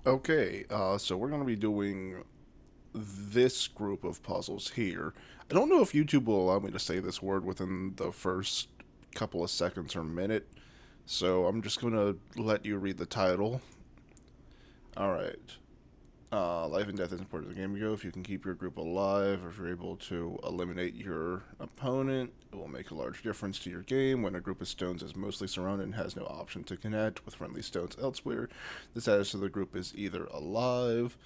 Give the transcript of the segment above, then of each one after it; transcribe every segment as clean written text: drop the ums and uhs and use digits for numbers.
Okay, so we're going to be doing this group of puzzles here. I don't know if YouTube will allow me to say this word within the first couple of seconds or minute, so I'm just going to let you read the title. Alright. Life and death is important to the game you go. If you can keep your group alive, or if you're able to eliminate your opponent, it will make a large difference to your game. When a group of stones is mostly surrounded and has no option to connect with friendly stones elsewhere, the status of the group is either alive,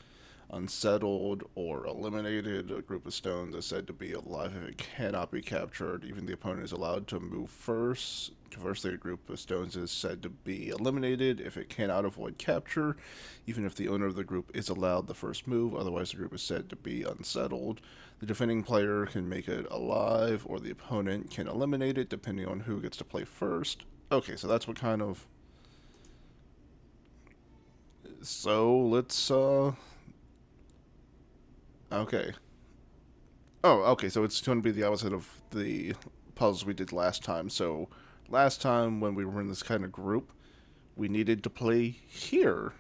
unsettled, or eliminated. A group of stones is said to be alive if it cannot be captured. Even the opponent is allowed to move first. Conversely, a group of stones is said to be eliminated if it cannot avoid capture, even if the owner of the group is allowed the first move. Otherwise, the group is said to be unsettled. The defending player can make it alive, or the opponent can eliminate it, depending on who gets to play first. Okay, so that's what kind of. So let's. Okay. Oh, okay. So it's going to be the opposite of the puzzles we did last time. So last time when we were in this kind of group, we needed to play here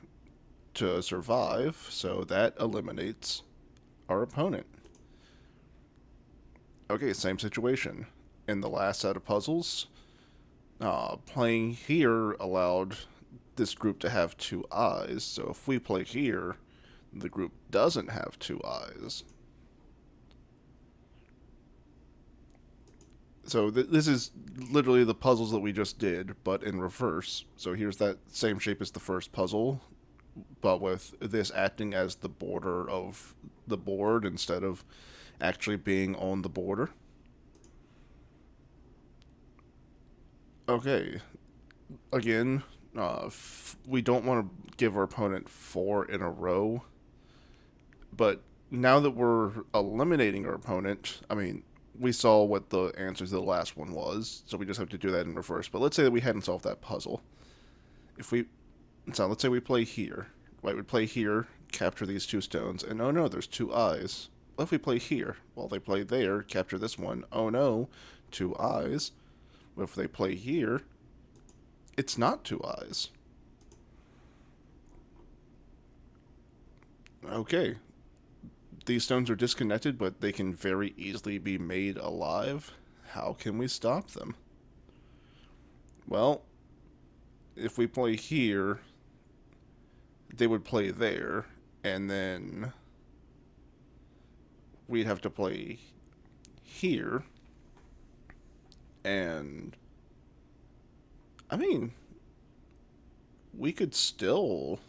to survive. So that eliminates our opponent. Okay, same situation. In the last set of puzzles, playing here allowed this group to have two eyes. So if we play here, the group doesn't have two eyes. So this is literally the puzzles that we just did, but in reverse. So here's that same shape as the first puzzle, but with this acting as the border of the board instead of actually being on the border. Okay, again, we don't want to give our opponent four in a row, but now that we're eliminating our opponent, I mean, we saw what the answer to the last one was, so we just have to do that in reverse. But let's say that we hadn't solved that puzzle. If we, so let's say we play here, right? We play here, capture these two stones, and oh no, there's two eyes. What if we play here? Well, they play there, capture this one. Oh no, two eyes. What if they play here? It's not two eyes. Okay, these stones are disconnected, but they can very easily be made alive. How can we stop them? Well, if we play here, they would play there, and then we'd have to play here, and I mean, we could still.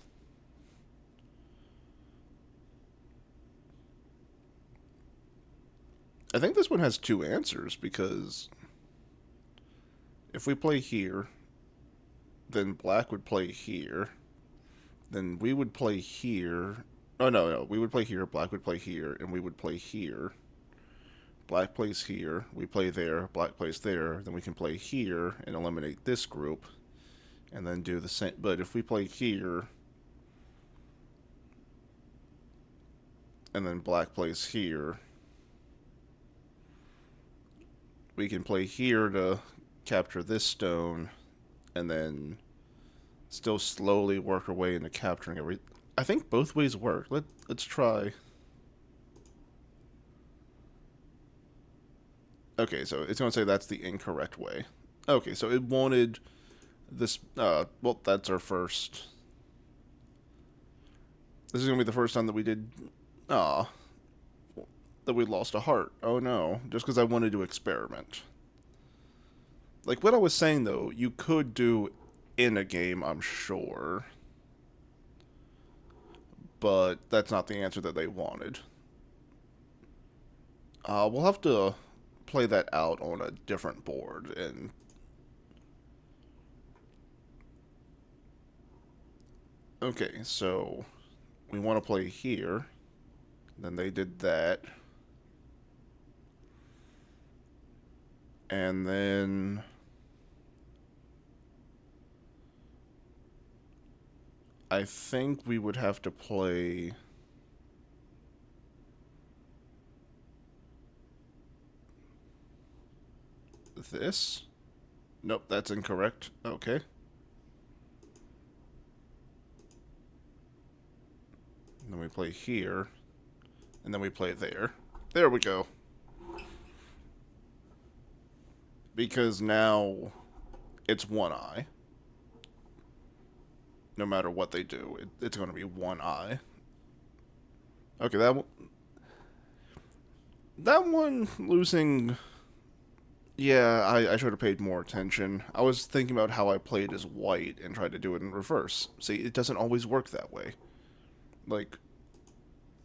I think this one has two answers because if we play here, then black would play here, then we would play here. Oh, no, we would play here, black would play here, and we would play here. Black plays here, we play there, black plays there, then we can play here and eliminate this group, and then do the same. But if we play here, and then black plays here, we can play here to capture this stone, and then still slowly work our way into capturing every. I think both ways work. Let's try. Okay, so it's going to say that's the incorrect way. Okay, so it wanted this. Well, that's our first. This is going to be the first time that we did. Ah, that we lost a heart. Oh no, just because I wanted to experiment. Like what I was saying though, you could do in a game, I'm sure, but that's not the answer that they wanted. We'll have to play that out on a different board. And okay, so we want to play here. Then they did that. And then I think we would have to play this. Nope, that's incorrect. Okay. then we play here, and then we play there. There we go. Because now it's one eye. No matter what they do, it's going to be one eye. Okay, that one losing. Yeah, I should have paid more attention. I was thinking about how I played as white and tried to do it in reverse. See, it doesn't always work that way. Like,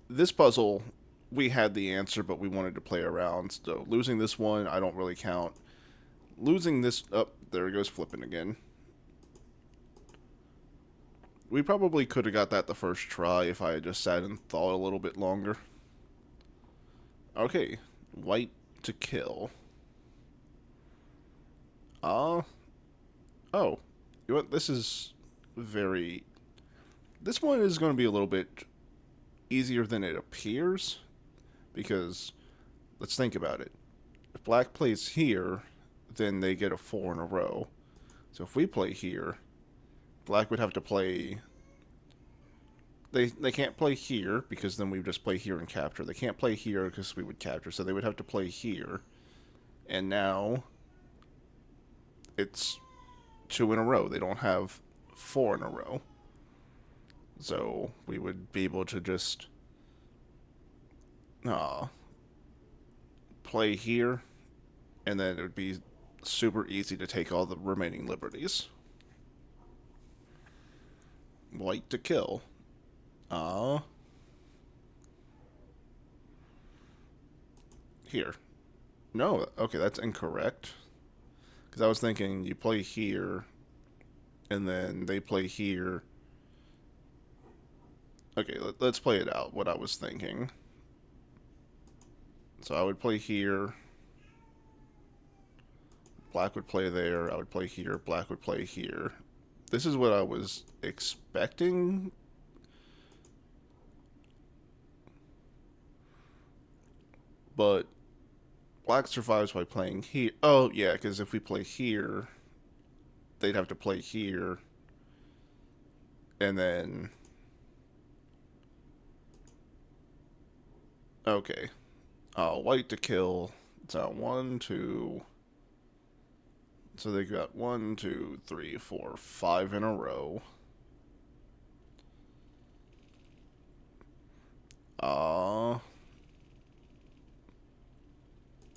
this puzzle, we had the answer, but we wanted to play around. So losing this one, I don't really count. Losing this... Oh, there it goes flipping again. We probably could have got that the first try if I had just sat and thought a little bit longer. Okay, white to kill. Oh. You know what? This is very... This one is going to be a little bit easier than it appears. Because, let's think about it. If black plays here, then they get a 4 in a row. So if we play here, black would have to play... They can't play here, because then we would just play here and capture. They can't play here, because we would capture. So they would have to play here. And now... it's 2 in a row. They don't have 4 in a row. So we would be able to just play here, and then it would be super easy to take all the remaining liberties. White to kill. Here. No, okay, that's incorrect. Because I was thinking you play here, and then they play here. Okay, let's play it out, what I was thinking. So I would play here. Black would play there. I would play here. Black would play here. This is what I was expecting. But black survives by playing here. Oh, yeah, because if we play here, they'd have to play here. And then... okay. White to kill. It's out 1, 2... So they got 1, 2, 3, 4, 5 in a row.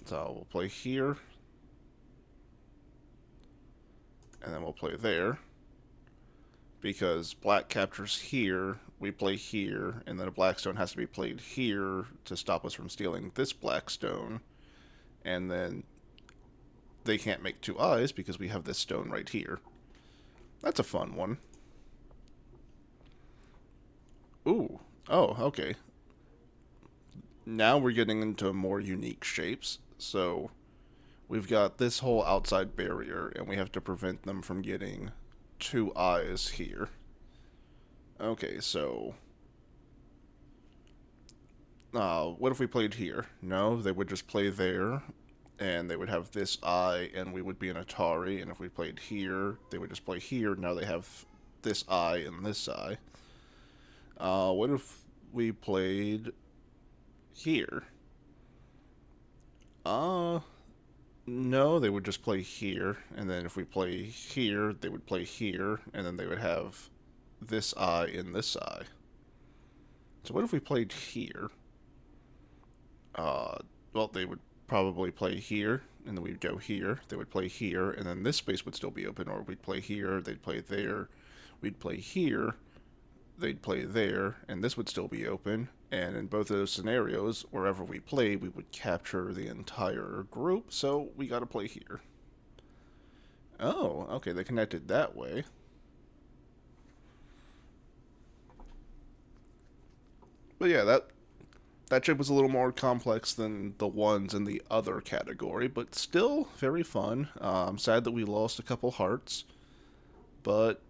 So we'll play here. And then we'll play there. Because black captures here, we play here, and then a black stone has to be played here to stop us from stealing this black stone. And then they can't make 2 eyes because we have this stone right here. That's a fun one. Ooh. Oh, okay. Now we're getting into more unique shapes. So we've got this whole outside barrier, and we have to prevent them from getting 2 eyes here. Okay, so... what if we played here? No, they would just play there, and they would have this eye, and we would be an Atari, and if we played here, they would just play here. Now they have this eye and this eye. What if we played here? No, they would just play here, and then if we play here, they would play here, and then they would have this eye and this eye. So what if we played here? Well, they would probably play here, and then we'd go here, they would play here, and then this space would still be open, or we'd play here, they'd play there, we'd play here, they'd play there, and this would still be open, and in both of those scenarios, wherever we play, we would capture the entire group, so we gotta play here. Oh, okay, they connected that way. But yeah, that shape was a little more complex than the ones in the other category, but still very fun. I'm sad that we lost a couple hearts, but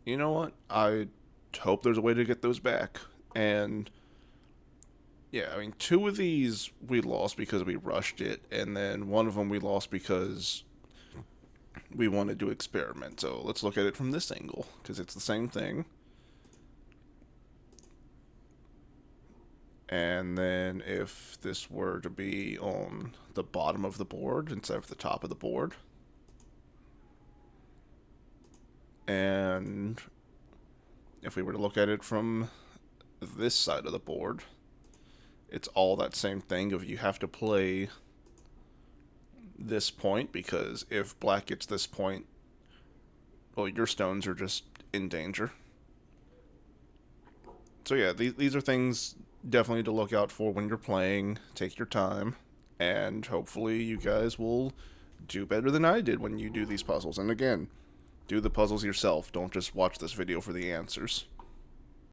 you know what? I hope there's a way to get those back. And yeah, I mean, 2 of these we lost because we rushed it, and then one of them we lost because we wanted to experiment. So let's look at it from this angle, because it's the same thing. And then if this were to be on the bottom of the board instead of the top of the board. And if we were to look at it from this side of the board, it's all that same thing of you have to play this point, because if black gets this point, well, your stones are just in danger. So yeah, these are things definitely to look out for when you're playing. Take your time, and hopefully you guys will do better than I did when you do these puzzles. And again, do the puzzles yourself. Don't just watch this video for the answers.